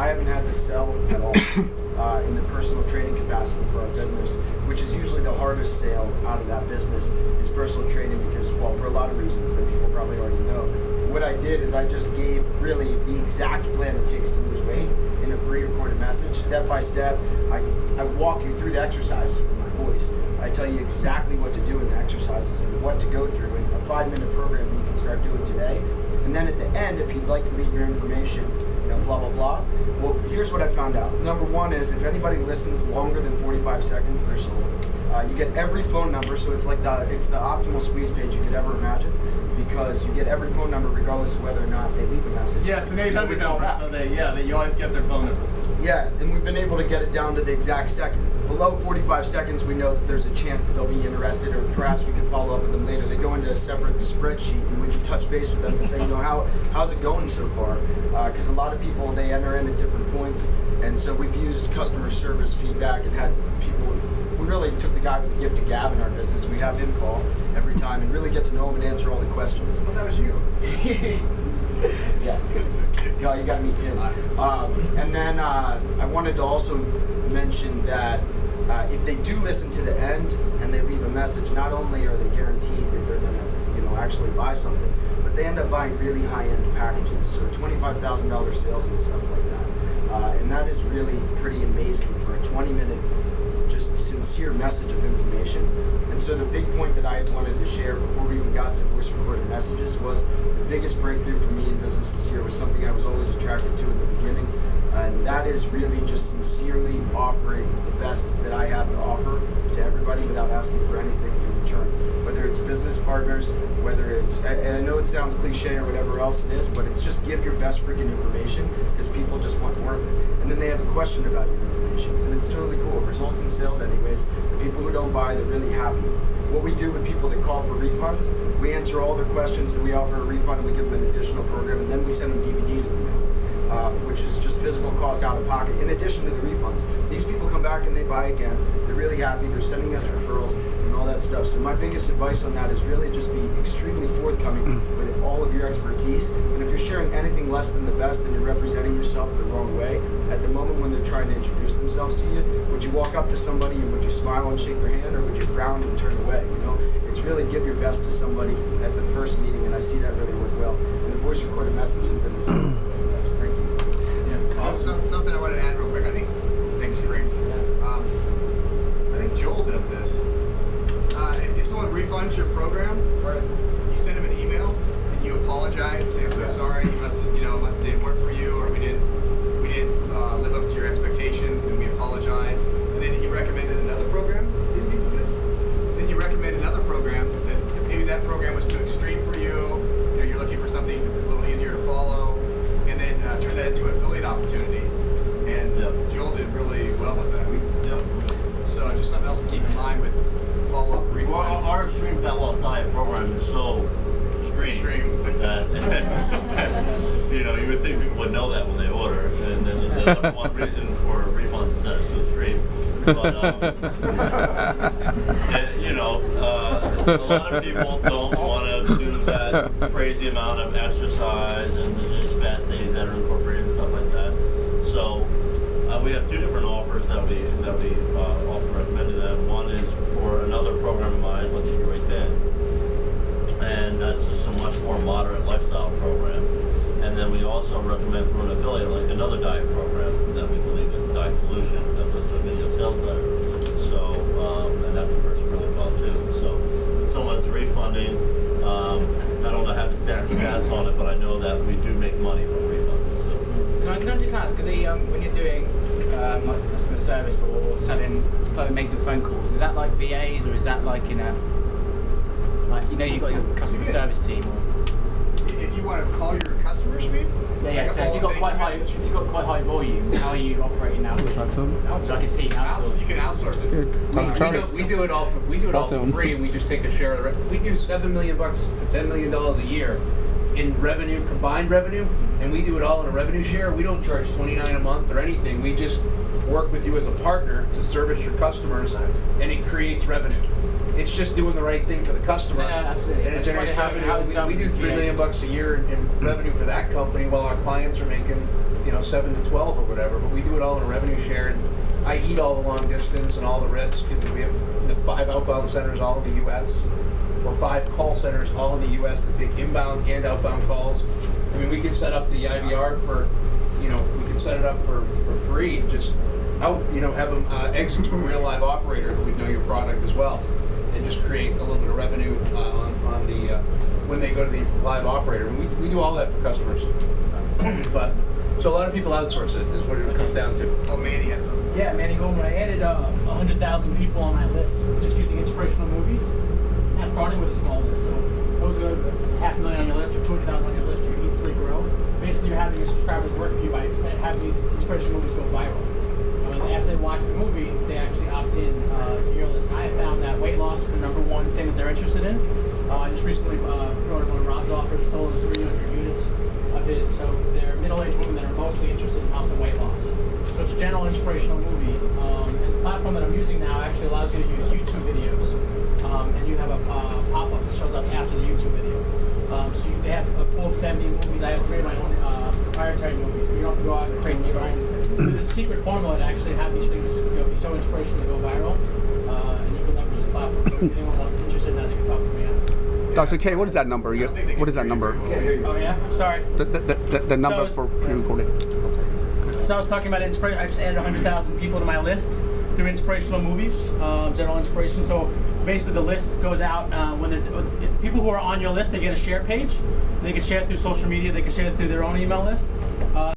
I haven't had to sell at all in the personal training capacity for our business, which is usually the hardest sale out of that business, is personal training because, well, for a lot of reasons that people probably already know. What I did is I just gave really the exact plan it takes to lose weight in a free recorded message, step by step. I walk you through the exercises with my voice. I tell you exactly what to do in the exercises and what to go through in a 5-minute program that you can start doing today. And then at the end, if you'd like to leave your information, blah, blah, blah. Well, here's what I found out. Number one is if anybody listens longer than 45 seconds, they're sold. You get every phone number, so it's like it's the optimal squeeze page you could ever imagine, because you get every phone number regardless of whether or not they leave a message. Yeah, it's an 800 number, so you always get their phone number. Yeah, and we've been able to get it down to the exact second. Below 45 seconds, we know that there's a chance that they'll be interested, or perhaps we can follow up with them later. They go into a separate spreadsheet, and we can touch base with them and say, how's it going so far? Because a lot of people, they enter in at different points, and so we've used customer service feedback and had people. We really took the guy with the gift of gab in our business. We have him call every time and really get to know him and answer all the questions. Well, that was you. Yeah. No, you got me too. And then I wanted to also mention that if they do listen to the end and they leave a message, not only are they guaranteed that they're going to, actually buy something, but they end up buying really high-end packages, so $25,000 sales and stuff like that. And that is really pretty amazing for a 20-minute, just sincere message of information. And so the big point that I had wanted to share before we even got to voice recorded messages was the biggest breakthrough for me in business this year was something I was always attracted to in the beginning. And that is really just sincerely offering the best that I have to offer to everybody without asking for anything in return. Whether it's business partners, whether it's, and I know it sounds cliche or whatever else it is, but it's just give your best freaking information because people just want more of it. And then they have a question about your information, and it's totally cool. It results in sales anyways. The people who don't buy, they're really happy. What we do with people that call for refunds, we answer all their questions, and we offer a refund, and we give them an additional program, and then we send them DVDs in the mail. Which is just physical cost out of pocket, in addition to the refunds. These people come back and they buy again. They're really happy. They're sending us referrals and all that stuff. So my biggest advice on that is really just be extremely forthcoming with all of your expertise. And if you're sharing anything less than the best, then you're representing yourself the wrong way. At the moment when they're trying to introduce themselves to you, would you walk up to somebody and would you smile and shake their hand, or would you frown and turn away? It's really give your best to somebody at the first meeting, and I see that really work well. And the voice recorded message has been the same. Something I wanted to add real quick. Thanks, Kareem. I think Joel does this. If someone refunds your program, or you send them an email and you apologize and say, "I'm so sorry, it must didn't work for you, or we didn't live up to your expectations, and we apologize." And then he recommended another program. Didn't you do this? Then you recommend another program and said maybe that program was too extreme for you. You're looking for something a little easier to follow. And then turn that into an affiliate opportunity. And Joel did really well with that. So just something else to keep in mind with follow-up refund. Well, our extreme fat loss diet program is so extreme that you would think people would know that when they order. And then the number one reason for refunds is that it's too extreme. But a lot of people don't want to do that crazy amount of exercise and just fast days that are incorporated and stuff like that. So we have two different offers that we often recommend to them. One is for another program of mine, Let's Eat Your Way Thin, and that's just a much more moderate lifestyle program. And then we also recommend through an affiliate like another diet program that we believe in, Diet Solution, that was a video sales letter. So and that works really well too. So if someone's refunding, I don't have exact stats on it, but I know that we do make money from refunds. So. Can I just ask, when you're doing like customer service or selling, making phone calls, is that like VAs, or is that like you've got your customer service team? If you want to call your customers, you mean? Yeah. So if you've got quite high volume, how are you operating now? So like a team. You can outsource it. We do it all for free, and we just take a share of the revenue. We do $7 million to $10 million a year in revenue, combined revenue, and we do it all in a revenue share. We don't charge $29 a month or anything. We just work with you as a partner to service your customers, and it creates revenue. It's just doing the right thing for the customer, absolutely. And it generates revenue. We do $3 million a year in revenue for that company, while our clients are making 7 to 12 or whatever, but we do it all in a revenue share. And I eat all the long distance and all the risks because we have 5 outbound centers all in the U.S. or 5 call centers all in the U.S. that take inbound and outbound calls. I mean, we could set up the IVR for, we could set it up for free and just have them exit to a real live operator who would know your product as well, and just create a little bit of revenue on the when they go to the live operator. And we do all that for customers. But so a lot of people outsource it is what it comes down to. Oh, Manny had some. Yeah, Manny Goldman. I added 100,000 people on my list just using inspirational movies. Not starting with a small list. So those are 500,000 on your list or 200,000 on your list. You easily grow. Basically, you're having your subscribers work for you by having these inspirational movies go viral. And after they watch the movie, they actually opt in to your list. And I have found that weight loss is the #1 thing that they're interested in. I just recently promoted one of Rob's offers, sold 300 units of his. So they're middle-aged women that are mostly interested in health and weight loss. So it's a general inspirational movie. And the platform that I'm using now actually allows you to use YouTube videos. And you have a pop-up that shows up after the YouTube video. So they have a pool of 70 movies. I have created my own proprietary movies. So you don't have to go out and create your own. There's a secret formula to actually have these things be so inspirational to go viral. And you can leverage this platform. So if anyone wants interested in that, they can talk to me. Dr. K, what is that number? What is that number? Oh yeah, sorry. The number for pre-recorded. So I was talking about inspiration. I just added 100,000 people to my list through inspirational movies, general inspiration. So basically, the list goes out when people who are on your list, they get a share page. They can share it through social media. They can share it through their own email list.